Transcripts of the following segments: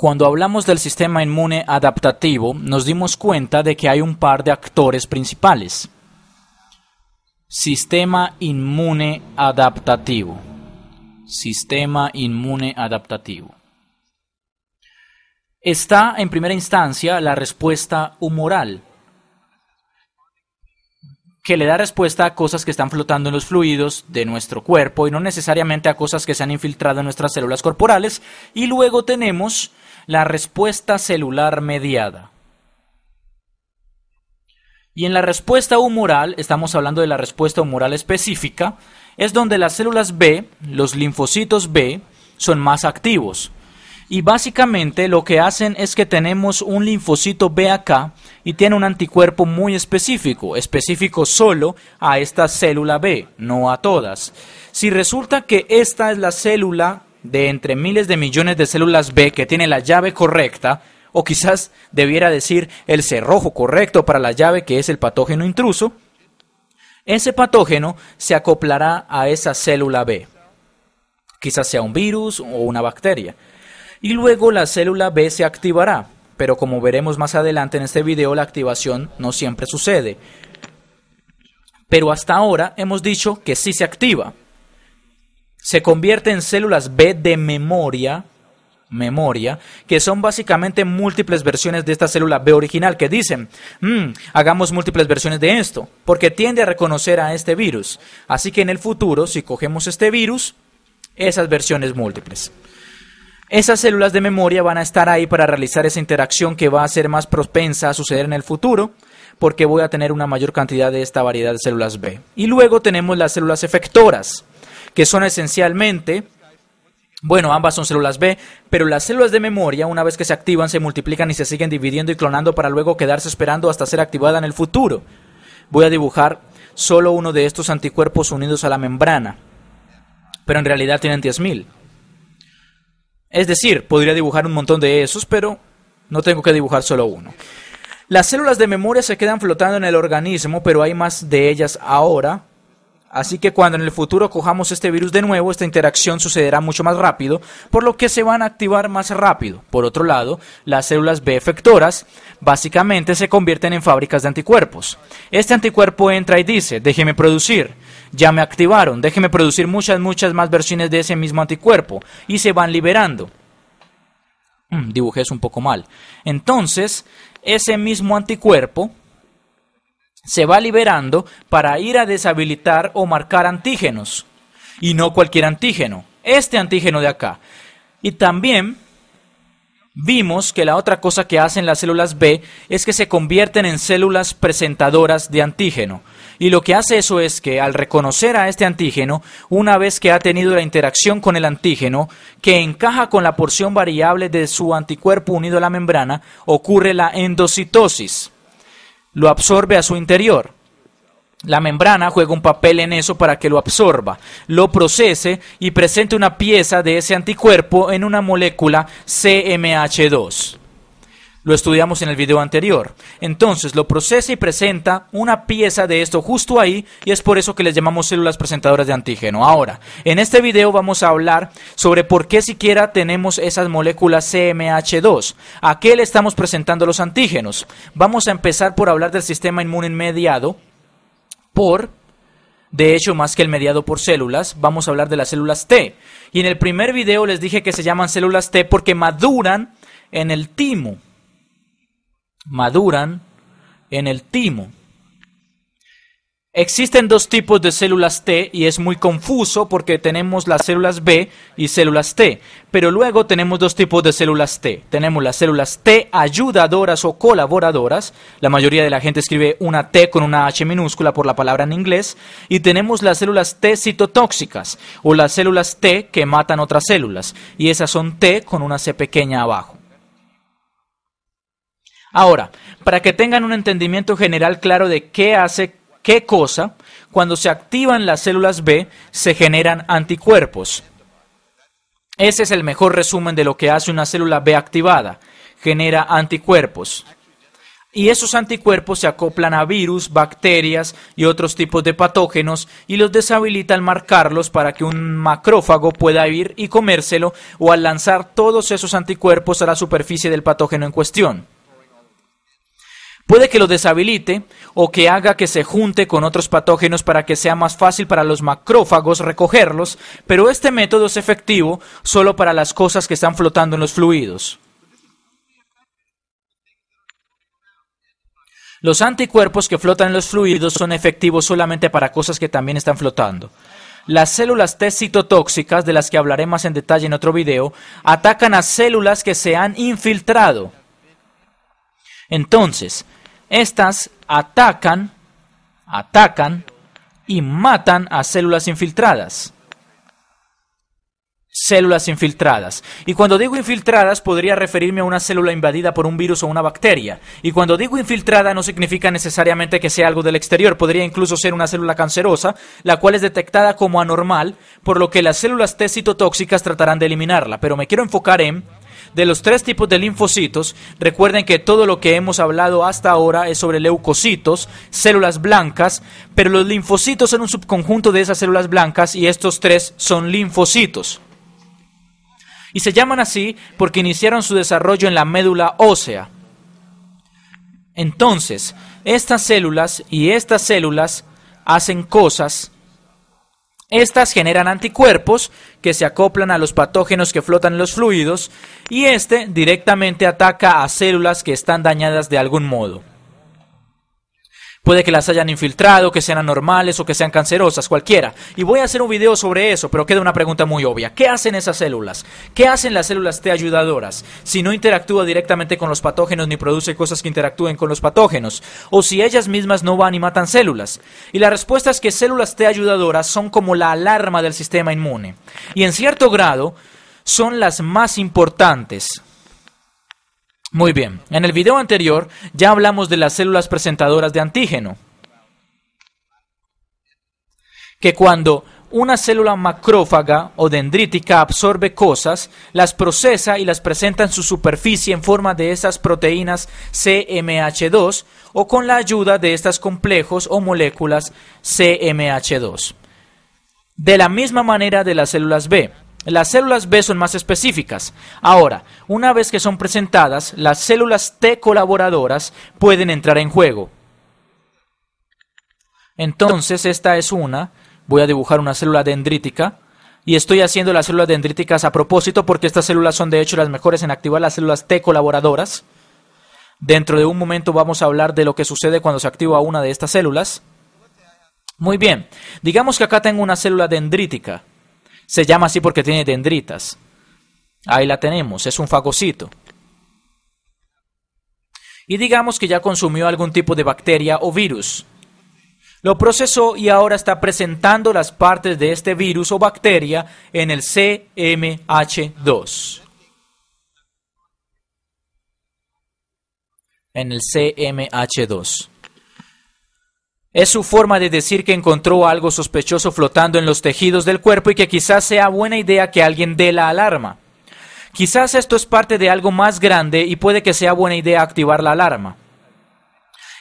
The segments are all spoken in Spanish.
Cuando hablamos del sistema inmune adaptativo, nos dimos cuenta de que hay un par de actores principales. Sistema inmune adaptativo. Sistema inmune adaptativo. Está en primera instancia la respuesta humoral, que le da respuesta a cosas que están flotando en los fluidos de nuestro cuerpo y no necesariamente a cosas que se han infiltrado en nuestras células corporales. Y luego tenemos la respuesta celular mediada. Y en la respuesta humoral, estamos hablando de la respuesta humoral específica, es donde las células B, los linfocitos B, son más activos. Y básicamente lo que hacen es que tenemos un linfocito B acá y tiene un anticuerpo muy específico solo a esta célula B, no a todas. Si resulta que esta es la célula de entre miles de millones de células B que tiene la llave correcta, o quizás debiera decir el cerrojo correcto para la llave, que es el patógeno intruso, ese patógeno se acoplará a esa célula B. Quizás sea un virus o una bacteria. Y luego la célula B se activará, pero como veremos más adelante en este video, la activación no siempre sucede. Pero hasta ahora hemos dicho que sí se activa. Se convierte en células B de memoria, que son básicamente múltiples versiones de esta célula B original que dicen, hagamos múltiples versiones de esto, porque tiende a reconocer a este virus. Así que en el futuro, si cogemos este virus, esas versiones múltiples. Esas células de memoria van a estar ahí para realizar esa interacción que va a ser más propensa a suceder en el futuro, porque voy a tener una mayor cantidad de esta variedad de células B. Y luego tenemos las células efectoras, que son esencialmente, bueno, ambas son células B, pero las células de memoria, una vez que se activan, se multiplican y se siguen dividiendo y clonando para luego quedarse esperando hasta ser activada en el futuro. Voy a dibujar solo uno de estos anticuerpos unidos a la membrana, pero en realidad tienen 10.000. Es decir, podría dibujar un montón de esos, pero no tengo que dibujar solo uno. Las células de memoria se quedan flotando en el organismo, pero hay más de ellas ahora. Así que cuando en el futuro cojamos este virus de nuevo, esta interacción sucederá mucho más rápido, por lo que se van a activar más rápido. Por otro lado, las células B efectoras básicamente se convierten en fábricas de anticuerpos. Este anticuerpo entra y dice, déjeme producir. Ya me activaron, déjeme producir muchas más versiones de ese mismo anticuerpo. Y se van liberando. Dibujé eso un poco mal. Entonces, ese mismo anticuerpo se va liberando para ir a deshabilitar o marcar antígenos. Y no cualquier antígeno. Este antígeno de acá. Y también vimos que la otra cosa que hacen las células B es que se convierten en células presentadoras de antígeno. Y lo que hace eso es que al reconocer a este antígeno, una vez que ha tenido la interacción con el antígeno, que encaja con la porción variable de su anticuerpo unido a la membrana, ocurre la endocitosis. Lo absorbe a su interior. La membrana juega un papel en eso para que lo absorba, lo procese y presente una pieza de ese anticuerpo en una molécula CMH2. Lo estudiamos en el video anterior. Entonces lo procesa y presenta una pieza de esto justo ahí y es por eso que les llamamos células presentadoras de antígeno. Ahora, en este video vamos a hablar sobre por qué siquiera tenemos esas moléculas CMH2. ¿A qué le estamos presentando los antígenos? Vamos a empezar por hablar del sistema inmune mediado de hecho, más que el mediado por células, vamos a hablar de las células T. Y en el primer video les dije que se llaman células T porque maduran en el timo. Maduran en el timo. Existen dos tipos de células T y es muy confuso porque tenemos las células B y células T. Pero luego tenemos dos tipos de células T. Tenemos las células T ayudadoras o colaboradoras. La mayoría de la gente escribe una T con una H minúscula por la palabra en inglés. Y tenemos las células T citotóxicas o las células T que matan otras células. Y esas son T con una C pequeña abajo. Ahora, para que tengan un entendimiento general claro de qué hace qué cosa, cuando se activan las células B, se generan anticuerpos. Ese es el mejor resumen de lo que hace una célula B activada. Genera anticuerpos. Y esos anticuerpos se acoplan a virus, bacterias y otros tipos de patógenos y los deshabilita al marcarlos para que un macrófago pueda ir y comérselo o al lanzar todos esos anticuerpos a la superficie del patógeno en cuestión. Puede que lo deshabilite o que haga que se junte con otros patógenos para que sea más fácil para los macrófagos recogerlos, pero este método es efectivo solo para las cosas que están flotando en los fluidos. Los anticuerpos que flotan en los fluidos son efectivos solamente para cosas que también están flotando. Las células T citotóxicas, de las que hablaré más en detalle en otro video, atacan a células que se han infiltrado. Entonces, estas atacan y matan a células infiltradas. Células infiltradas. Y cuando digo infiltradas, podría referirme a una célula invadida por un virus o una bacteria. Y cuando digo infiltrada, no significa necesariamente que sea algo del exterior. Podría incluso ser una célula cancerosa, la cual es detectada como anormal, por lo que las células T citotóxicas tratarán de eliminarla. Pero me quiero enfocar en, de los tres tipos de linfocitos, recuerden que todo lo que hemos hablado hasta ahora es sobre leucocitos, células blancas, pero los linfocitos son un subconjunto de esas células blancas y estos tres son linfocitos. Y se llaman así porque iniciaron su desarrollo en la médula ósea. Entonces, estas células y estas células hacen cosas. Estas generan anticuerpos que se acoplan a los patógenos que flotan en los fluidos y este directamente ataca a células que están dañadas de algún modo. Puede que las hayan infiltrado, que sean anormales o que sean cancerosas, cualquiera. Y voy a hacer un video sobre eso, pero queda una pregunta muy obvia. ¿Qué hacen esas células? ¿Qué hacen las células T ayudadoras? Si no interactúa directamente con los patógenos ni produce cosas que interactúen con los patógenos. O si ellas mismas no van y matan células. Y la respuesta es que células T ayudadoras son como la alarma del sistema inmune. Y en cierto grado son las más importantes. Muy bien, en el video anterior ya hablamos de las células presentadoras de antígeno. Que cuando una célula macrófaga o dendrítica absorbe cosas, las procesa y las presenta en su superficie en forma de esas proteínas CMH2 o con la ayuda de estos complejos o moléculas CMH2. De la misma manera de las células B. Las células B son más específicas. Ahora, una vez que son presentadas, las células T colaboradoras pueden entrar en juego. Entonces, esta es una. Voy a dibujar una célula dendrítica. Y estoy haciendo las células dendríticas a propósito porque estas células son de hecho las mejores en activar las células T colaboradoras. Dentro de un momento vamos a hablar de lo que sucede cuando se activa una de estas células. Muy bien. Digamos que acá tengo una célula dendrítica. Se llama así porque tiene dendritas. Ahí la tenemos, es un fagocito. Y digamos que ya consumió algún tipo de bacteria o virus. Lo procesó y ahora está presentando las partes de este virus o bacteria en el CMH2. En el CMH2. Es su forma de decir que encontró algo sospechoso flotando en los tejidos del cuerpo y que quizás sea buena idea que alguien dé la alarma. Quizás esto es parte de algo más grande y puede que sea buena idea activar la alarma.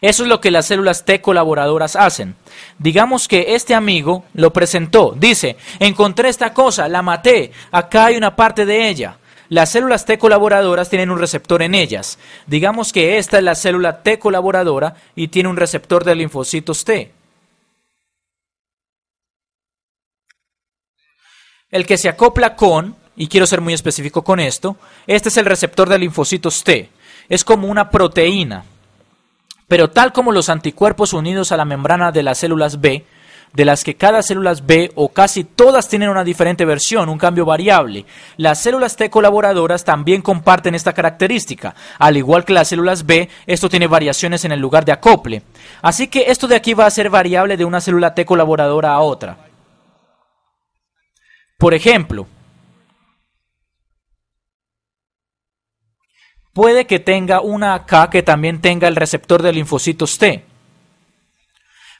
Eso es lo que las células T colaboradoras hacen. Digamos que este amigo lo presentó. Dice, encontré esta cosa, la maté, acá hay una parte de ella. Las células T colaboradoras tienen un receptor en ellas. Digamos que esta es la célula T colaboradora y tiene un receptor de linfocitos T. El que se acopla con, y quiero ser muy específico con esto, este es el receptor de linfocitos T. Es como una proteína. Pero tal como los anticuerpos unidos a la membrana de las células B, de las que cada célula B o casi todas tienen una diferente versión, un cambio variable. Las células T colaboradoras también comparten esta característica. Al igual que las células B, esto tiene variaciones en el lugar de acople. Así que esto de aquí va a ser variable de una célula T colaboradora a otra. Por ejemplo, puede que tenga una acá que también tenga el receptor de linfocitos T.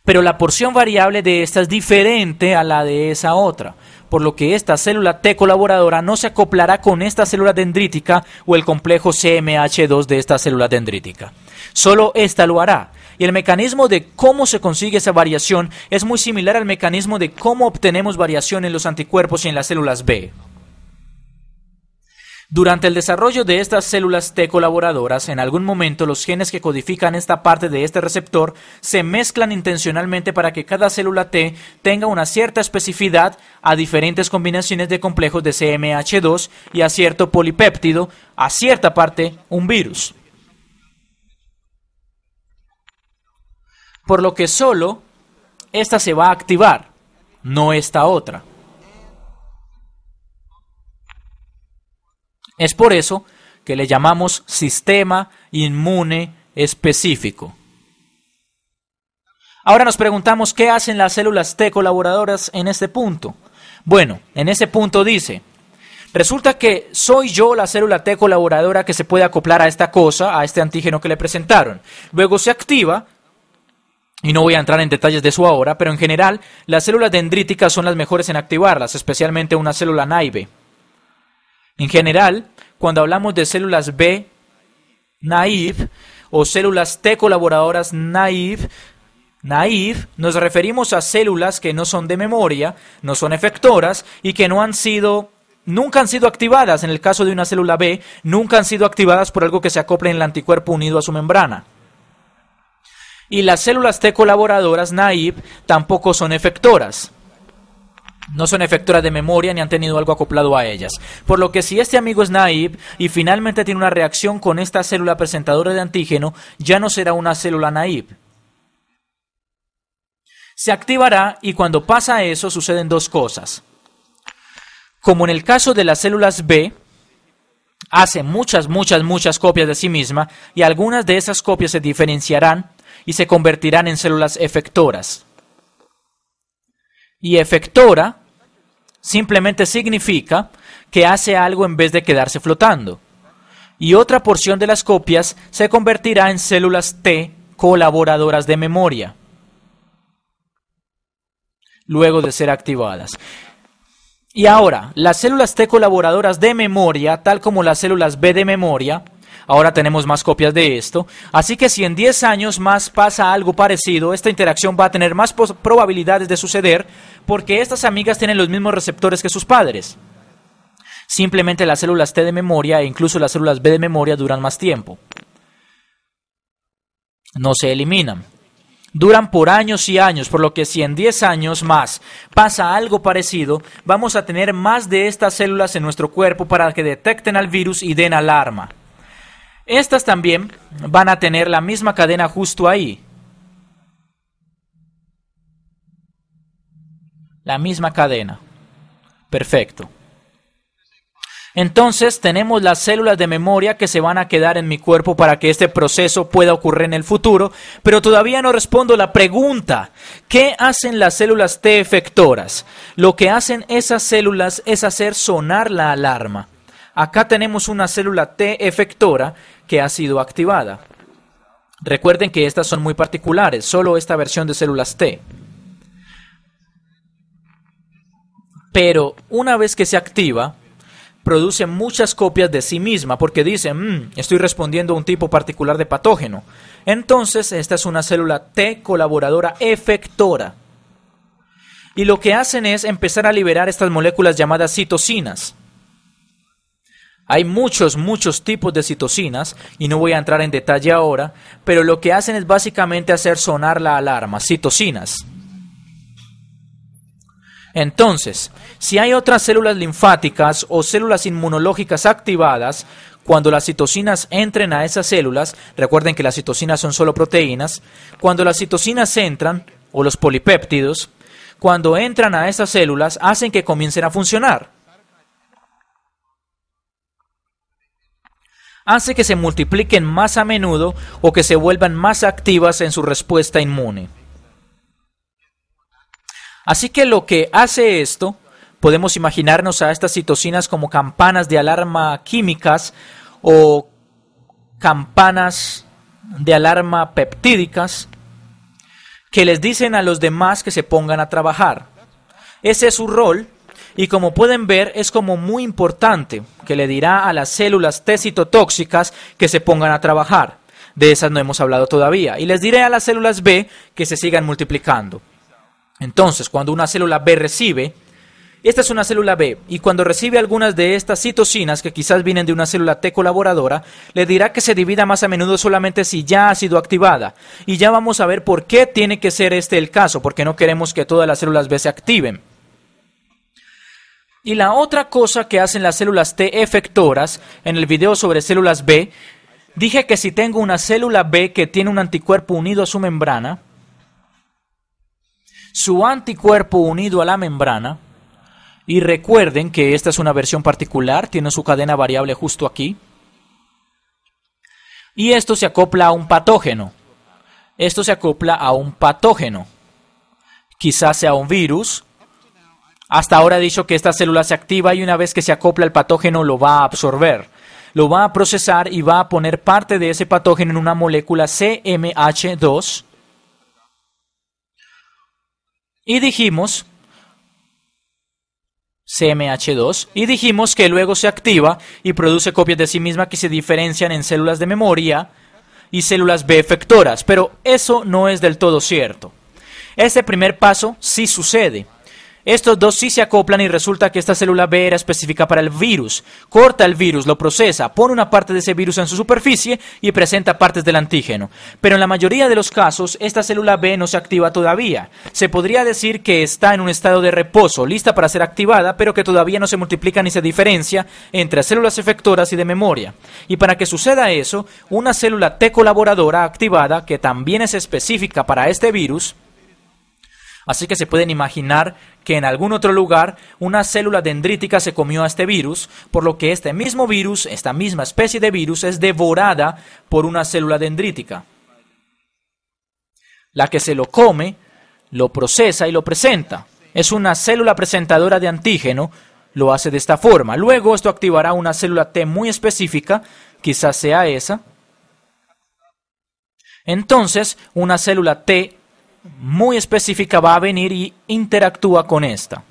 Pero la porción variable de esta es diferente a la de esa otra. por lo que esta célula T colaboradora no se acoplará con esta célula dendrítica o el complejo CMH2 de esta célula dendrítica. Solo esta lo hará. Y el mecanismo de cómo se consigue esa variación es muy similar al mecanismo de cómo obtenemos variación en los anticuerpos y en las células B. Durante el desarrollo de estas células T colaboradoras, en algún momento los genes que codifican esta parte de este receptor se mezclan intencionalmente para que cada célula T tenga una cierta especificidad a diferentes combinaciones de complejos de CMH2 y a cierto polipéptido, a cierta parte un virus. Por lo que solo esta se va a activar, no esta otra. Es por eso que le llamamos sistema inmune específico. Ahora nos preguntamos qué hacen las células T colaboradoras en este punto. Bueno, en ese punto dice, resulta que soy yo la célula T colaboradora que se puede acoplar a esta cosa, a este antígeno que le presentaron. Luego se activa, y no voy a entrar en detalles de eso ahora, pero en general las células dendríticas son las mejores en activarlas, especialmente una célula naive. En general, cuando hablamos de células B naive o células T colaboradoras naive, nos referimos a células que no son de memoria, no son efectoras y que nunca han sido activadas. En el caso de una célula B, nunca han sido activadas por algo que se acople en el anticuerpo unido a su membrana. Y las células T colaboradoras naive tampoco son efectoras. No son efectoras de memoria ni han tenido algo acoplado a ellas. Por lo que si este amigo es naive y finalmente tiene una reacción con esta célula presentadora de antígeno, ya no será una célula naive. Se activará y cuando pasa eso suceden dos cosas. Como en el caso de las células B, hace muchas copias de sí misma y algunas de esas copias se diferenciarán y se convertirán en células efectoras. Y efectora simplemente significa que hace algo en vez de quedarse flotando. Y otra porción de las copias se convertirá en células T colaboradoras de memoria, luego de ser activadas. Y ahora, las células T colaboradoras de memoria, tal como las células B de memoria, ahora tenemos más copias de esto, así que si en 10 años más pasa algo parecido, esta interacción va a tener más probabilidades de suceder porque estas amigas tienen los mismos receptores que sus padres. Simplemente las células T de memoria e incluso las células B de memoria duran más tiempo. No se eliminan. Duran por años y años, por lo que si en 10 años más pasa algo parecido, vamos a tener más de estas células en nuestro cuerpo para que detecten al virus y den alarma. Estas también van a tener la misma cadena justo ahí. La misma cadena. Perfecto. Entonces tenemos las células de memoria que se van a quedar en mi cuerpo para que este proceso pueda ocurrir en el futuro, pero todavía no respondo la pregunta. ¿Qué hacen las células T efectoras? Lo que hacen esas células es hacer sonar la alarma. Acá tenemos una célula T efectora que ha sido activada. Recuerden que estas son muy particulares, solo esta versión de células T. Pero una vez que se activa, produce muchas copias de sí misma porque dice, estoy respondiendo a un tipo particular de patógeno. Entonces, esta es una célula T colaboradora efectora. Y lo que hacen es empezar a liberar estas moléculas llamadas citocinas. Hay muchos tipos de citocinas y no voy a entrar en detalle ahora, pero lo que hacen es básicamente hacer sonar la alarma, citocinas. Entonces, si hay otras células linfáticas o células inmunológicas activadas, cuando las citocinas entren a esas células, recuerden que las citocinas son solo proteínas, cuando las citocinas entran, o los polipéptidos, cuando entran a esas células, hacen que comiencen a funcionar. Hace que se multipliquen más a menudo o que se vuelvan más activas en su respuesta inmune. Así que lo que hace esto, podemos imaginarnos a estas citocinas como campanas de alarma químicas o campanas de alarma peptídicas que les dicen a los demás que se pongan a trabajar. Ese es su rol Y como pueden ver, es como muy importante que le dirá a las células T citotóxicas que se pongan a trabajar. De esas no hemos hablado todavía. Y les diré a las células B que se sigan multiplicando. Entonces, cuando una célula B recibe, esta es una célula B, y cuando recibe algunas de estas citocinas, que quizás vienen de una célula T colaboradora, le dirá que se divida más a menudo solamente si ya ha sido activada. Y ya vamos a ver por qué tiene que ser este el caso, porque no queremos que todas las células B se activen. Y la otra cosa que hacen las células T efectoras, en el video sobre células B, dije que si tengo una célula B que tiene un anticuerpo unido a su membrana, su anticuerpo unido a la membrana, y recuerden que esta es una versión particular, tiene su cadena variable justo aquí, y esto se acopla a un patógeno. Esto se acopla a un patógeno, quizás sea un virus. Hasta ahora he dicho que esta célula se activa y una vez que se acopla el patógeno lo va a absorber, lo va a procesar y va a poner parte de ese patógeno en una molécula CMH2. Y dijimos CMH2 y dijimos que luego se activa y produce copias de sí misma que se diferencian en células de memoria y células B efectoras, pero eso no es del todo cierto. Este primer paso sí sucede. Estos dos sí se acoplan y resulta que esta célula B era específica para el virus. Corta el virus, lo procesa, pone una parte de ese virus en su superficie y presenta partes del antígeno. Pero en la mayoría de los casos, esta célula B no se activa todavía. Se podría decir que está en un estado de reposo, lista para ser activada, pero que todavía no se multiplica ni se diferencia entre células efectoras y de memoria. Y para que suceda eso, una célula T colaboradora activada, que también es específica para este virus, así que se pueden imaginar que en algún otro lugar una célula dendrítica se comió a este virus, por lo que este mismo virus, esta misma especie de virus, es devorada por una célula dendrítica. La que se lo come, lo procesa y lo presenta. Es una célula presentadora de antígeno, lo hace de esta forma. Luego esto activará una célula T muy específica, quizás sea esa. Entonces, una célula T muy específica va a venir y interactúa con esta.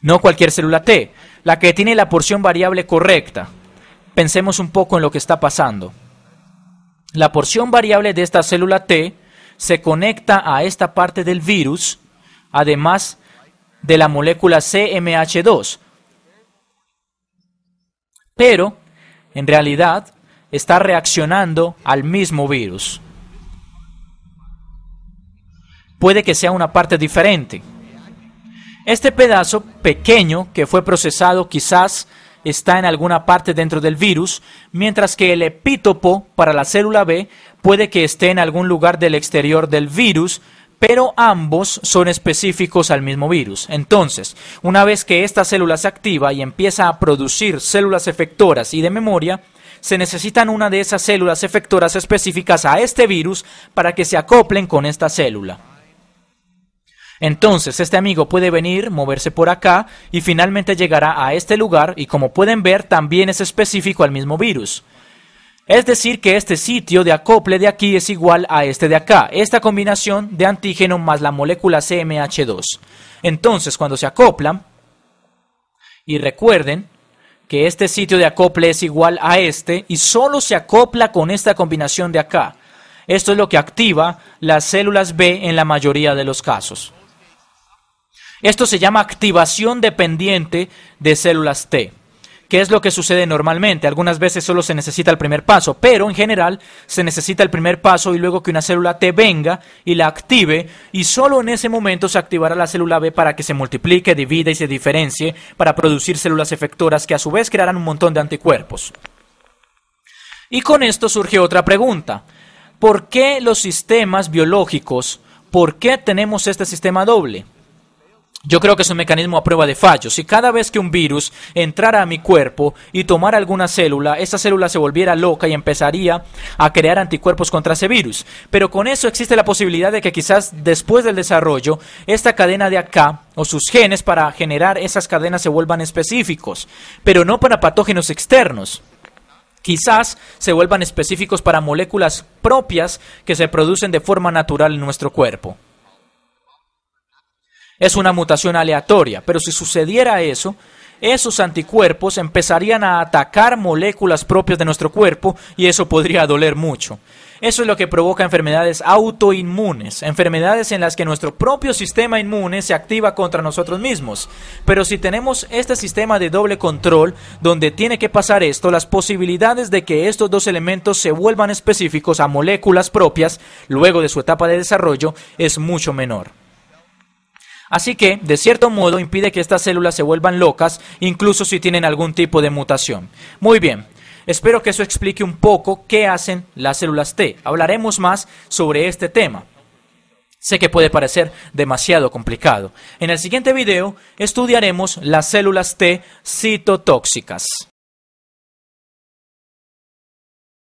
No cualquier célula T, la que tiene la porción variable correcta. Pensemos un poco en lo que está pasando. La porción variable de esta célula T se conecta a esta parte del virus, además de la molécula CMH2. Pero, en realidad, está reaccionando al mismo virus. Puede que sea una parte diferente. Este pedazo pequeño que fue procesado quizás está en alguna parte dentro del virus, mientras que el epítopo para la célula B puede que esté en algún lugar del exterior del virus, pero ambos son específicos al mismo virus. Entonces, una vez que esta célula se activa y empieza a producir células efectoras y de memoria, se necesitan una de esas células efectoras específicas a este virus para que se acoplen con esta célula. Entonces, este amigo puede venir, moverse por acá y finalmente llegará a este lugar y como pueden ver también es específico al mismo virus. Es decir que este sitio de acople de aquí es igual a este de acá, esta combinación de antígeno más la molécula CMH2. Entonces, cuando se acoplan, y recuerden que este sitio de acople es igual a este y solo se acopla con esta combinación de acá. Esto es lo que activa las células B en la mayoría de los casos. Esto se llama activación dependiente de células T. ¿Qué es lo que sucede normalmente? Algunas veces solo se necesita el primer paso, pero en general se necesita el primer paso y luego que una célula T venga y la active y solo en ese momento se activará la célula B para que se multiplique, divida y se diferencie para producir células efectoras que a su vez crearán un montón de anticuerpos. Y con esto surge otra pregunta. ¿Por qué los sistemas biológicos, por qué tenemos este sistema doble? Yo creo que es un mecanismo a prueba de fallos. Si cada vez que un virus entrara a mi cuerpo y tomara alguna célula, esa célula se volviera loca y empezaría a crear anticuerpos contra ese virus. Pero con eso existe la posibilidad de que quizás después del desarrollo, esta cadena de acá, o sus genes para generar esas cadenas se vuelvan específicos, pero no para patógenos externos. Quizás se vuelvan específicos para moléculas propias que se producen de forma natural en nuestro cuerpo. Es una mutación aleatoria, pero si sucediera eso, esos anticuerpos empezarían a atacar moléculas propias de nuestro cuerpo y eso podría doler mucho. Eso es lo que provoca enfermedades autoinmunes, enfermedades en las que nuestro propio sistema inmune se activa contra nosotros mismos. Pero si tenemos este sistema de doble control, donde tiene que pasar esto, las posibilidades de que estos dos elementos se vuelvan específicos a moléculas propias luego de su etapa de desarrollo es mucho menor. Así que, de cierto modo, impide que estas células se vuelvan locas, incluso si tienen algún tipo de mutación. Muy bien, espero que eso explique un poco qué hacen las células T. Hablaremos más sobre este tema. Sé que puede parecer demasiado complicado. En el siguiente video estudiaremos las células T citotóxicas.